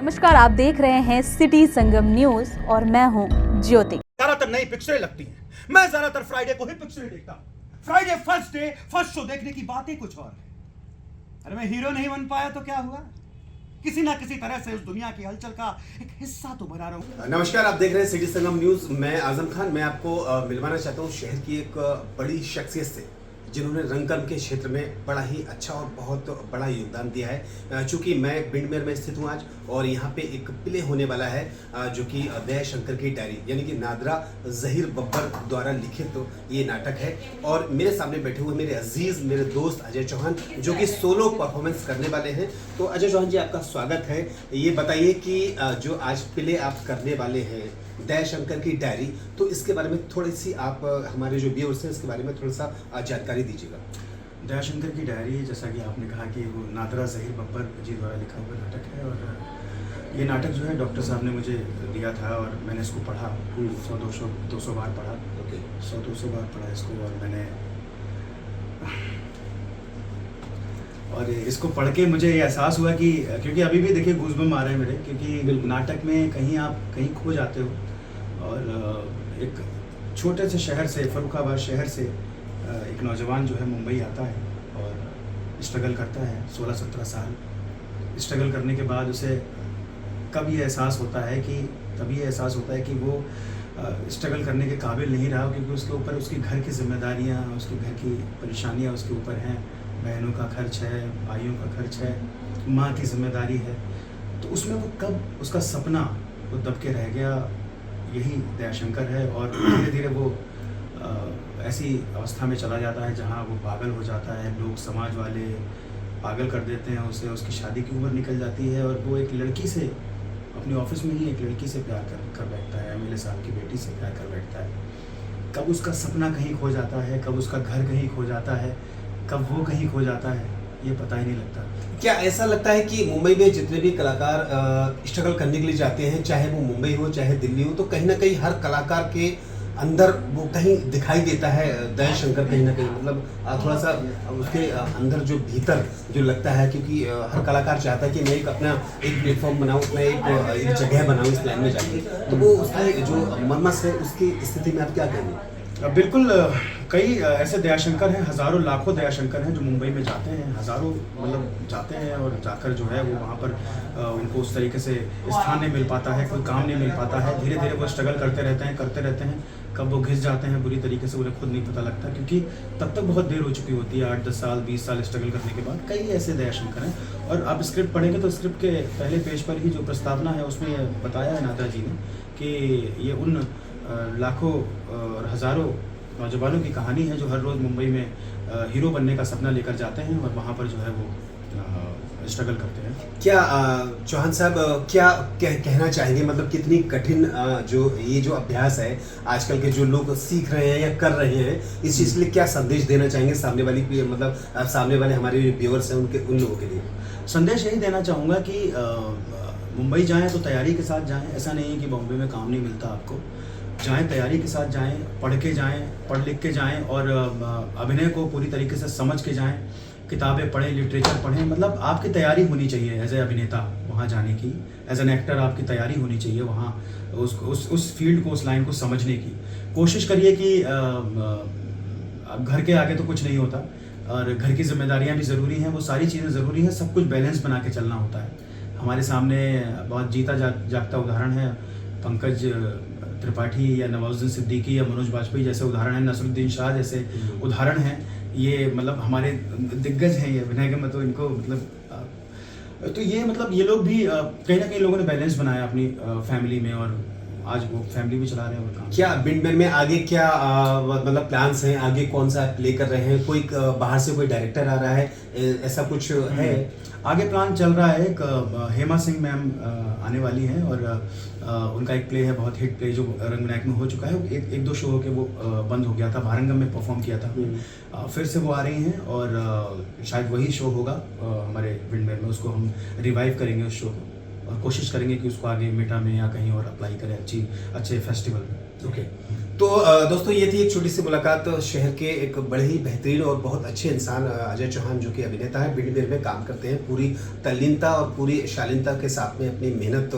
नमस्कार, आप देख रहे हैं सिटी संगम न्यूज और मैं हूं ज्योति। ज्यादातर नई पिक्चरें लगती हैं। मैं ज्यादातर फ्राइडे को ही पिक्चरें देखता हूं। Friday first day first show देखने की बात ही कुछ और है। अरे मैं हीरो नहीं बन पाया तो क्या हुआ, किसी ना किसी तरह से उस दुनिया की हलचल का एक हिस्सा तो बना रहा हूं। नमस्कार, आप देख रहे हैं सिटी संगम न्यूज। मैं आजम खान। मैं आपको मिलवाना चाहता हूं शहर की एक बड़ी शख्सियत से, जिन्होंने रंगकर्म के क्षेत्र में बड़ा ही अच्छा और बहुत बड़ा योगदान दिया है। चूंकि मैं बिंडमेर में स्थित हूं आज, और यहाँ पे एक प्ले होने वाला है जो कि दया शंकर की डायरी यानी कि नादरा जहीर बब्बर द्वारा लिखित तो ये नाटक है। और मेरे सामने बैठे हुए मेरे अजीज, मेरे दोस्त अजय चौहान, जो कि सोलो परफॉर्मेंस करने वाले हैं। तो अजय चौहान जी, आपका स्वागत है। ये बताइए कि जो आज प्ले आप करने वाले हैं दया शंकर की डायरी, तो इसके बारे में थोड़ी सी आप हमारे जो व्यूअर्स हैं इसके बारे में थोड़ा सा जानकारी दीजिएगा। दया शंकर की डायरी, जैसा कि आपने कहा कि वो नादरा जहीर बब्बर जी द्वारा लिखा हुआ नाटक है। और ये नाटक जो है डॉक्टर साहब ने मुझे दिया था और मैंने इसको पढ़ा 100-200 बार पढ़ा। ओके, 100-200 बार पढ़ा इसको। और इसको पढ़ के मुझे ये एहसास हुआ कि, क्योंकि अभी भी देखिए गूज़बम्प आ रहे हैं मेरे, क्योंकि नाटक में कहीं आप कहीं खो जाते हो। और एक छोटे से शहर से, फर्रुखाबाद शहर से एक नौजवान जो है मुंबई आता है और स्ट्रगल करता है 16-17 साल। स्ट्रगल करने के बाद उसे कब ये एहसास होता है कि वो स्ट्रगल करने के काबिल नहीं रहा, क्योंकि उसके ऊपर उसके घर की जिम्मेदारियाँ, उसके घर की परेशानियाँ उसके ऊपर हैं। बहनों का खर्च है, भाइयों का खर्च है, माँ की जिम्मेदारी है। तो उसमें वो कब उसका सपना वो दब के रह गया, यही दया शंकर है। और धीरे धीरे वो ऐसी अवस्था में चला जाता है जहाँ वो पागल हो जाता है। लोग, समाज वाले पागल कर देते हैं उसे। उसकी शादी की उम्र निकल जाती है और वो एक लड़की से, अपने ऑफिस में ही एक लड़की से प्यार कर बैठता है, एमएलए साहब की बेटी से प्यार कर बैठता है। कब उसका सपना कहीं खो जाता है, कब उसका घर कहीं खो जाता है, कब वो कहीं खो जाता है, ये पता ही नहीं लगता। क्या ऐसा लगता है कि मुंबई में जितने भी कलाकार स्ट्रगल करने के लिए जाते हैं, चाहे वो मुंबई हो चाहे दिल्ली हो, तो कहीं ना कहीं हर कलाकार के अंदर वो कहीं दिखाई देता है दया शंकर, कहीं ना कहीं मतलब थोड़ा सा उसके अंदर जो भीतर जो लगता है, क्योंकि हर कलाकार चाहता है कि मैं एक अपना एक प्लेटफॉर्म बनाऊं, मैं एक जगह बनाऊं इस लाइन में जाके। तो वो उसकी जो मर्मस है, उसकी स्थिति में आप क्या कहेंगे? बिल्कुल, कई ऐसे दयाशंकर हैं, हज़ारों लाखों दयाशंकर हैं जो मुंबई में जाते हैं, हज़ारों मतलब जाते हैं और जाकर जो है वो वहाँ पर उनको उस तरीके से स्थान नहीं मिल पाता है, कोई काम नहीं मिल पाता है। धीरे धीरे वो स्ट्रगल करते रहते हैं। कब वो घिस जाते हैं बुरी तरीके से उन्हें खुद नहीं पता लगता, क्योंकि तब तक बहुत देर हो चुकी होती है। 8-10 साल 20 साल स्ट्रगल करने के बाद कई ऐसे दयाशंकर हैं। और आप स्क्रिप्ट पढ़ेंगे तो स्क्रिप्ट के पहले पेज पर ही जो प्रस्तावना है उसमें बताया है नादा जी ने कि ये उन लाखों और हज़ारों नौजवानों की कहानी है जो हर रोज़ मुंबई में हीरो बनने का सपना लेकर जाते हैं और वहाँ पर जो है वो स्ट्रगल करते हैं। क्या चौहान साहब क्या कहना चाहेंगे, मतलब कितनी कठिन जो अभ्यास है आजकल के जो लोग सीख रहे हैं या कर रहे हैं, इस चीज़ के लिए क्या संदेश देना चाहेंगे सामने वाले हमारे व्यूअर्स हैं उन लोगों के लिए? संदेश यही देना चाहूँगा कि मुंबई जाएं तो तैयारी के साथ जाएं। ऐसा नहीं है कि बॉम्बे में काम नहीं मिलता आपको। जाएं, तैयारी के साथ जाएं, पढ़ लिख के जाएं और अभिनय को पूरी तरीके से समझ के जाएं। किताबें पढ़ें, लिटरेचर पढ़ें, मतलब आपकी तैयारी होनी चाहिए एज ए अभिनेता वहाँ जाने की। एज एन एक्टर आपकी तैयारी होनी चाहिए वहाँ उस फील्ड को, उस लाइन को समझने की। कोशिश करिए कि अब घर के आगे तो कुछ नहीं होता और घर की जिम्मेदारियाँ भी ज़रूरी हैं, वो सारी चीज़ें ज़रूरी हैं। सब कुछ बैलेंस बना के चलना होता है। हमारे सामने बहुत जीता जागता उदाहरण है पंकज त्रिपाठी या नवाजुद्दीन सिद्दीकी या मनोज बाजपेयी जैसे उदाहरण हैं, नसरुद्दीन शाह जैसे उदाहरण हैं। ये मतलब हमारे दिग्गज हैं ये अभिनय के, मतलब इनको मतलब तो ये मतलब ये लोग भी कहीं ना कहीं लोगों ने बैलेंस बनाया अपनी फैमिली में और आज वो फैमिली भी चला रहे हैं और काम। क्या बिंडमेर में आगे क्या मतलब प्लान्स हैं? आगे कौन सा प्ले कर रहे हैं? कोई बाहर से कोई डायरेक्टर आ रहा है, ऐसा कुछ है? आगे प्लान चल रहा है। एक हेमा सिंह मैम आने वाली हैं और उनका एक प्ले है, बहुत हिट प्ले जो रंगनायक में हो चुका है। एक दो शो होके वो बंद हो गया था, भारंगम में परफॉर्म किया था। फिर से वो आ रही हैं और शायद वही शो होगा हमारे बिंडमेर में। उसको हम रिवाइव करेंगे उस शो को और कोशिश करेंगे कि उसको आगे मेटा में या कहीं और अप्लाई करें अच्छे फेस्टिवल में। ओके, तो दोस्तों ये थी एक छोटी सी मुलाकात शहर के एक बड़े ही बेहतरीन और बहुत अच्छे इंसान अजय चौहान, जो कि अभिनेता है, बिडमेर में काम करते हैं। पूरी तल्लीनता और पूरी शालीनता के साथ में अपनी मेहनत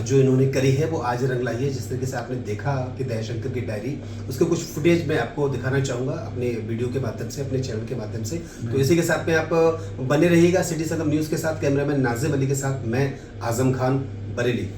जो इन्होंने करी है वो आज रंग लाई है। जिस तरीके से आपने देखा कि दयाशंकर की डायरी, उसके कुछ फुटेज मैं आपको दिखाना चाहूँगा अपने वीडियो के माध्यम से, अपने चैनल के माध्यम से। तो इसी के साथ में आप बने रहिएगा सिटी संगम न्यूज़ के साथ। कैमरामैन नाजिम अली के साथ मैं आजम खान, बरेली।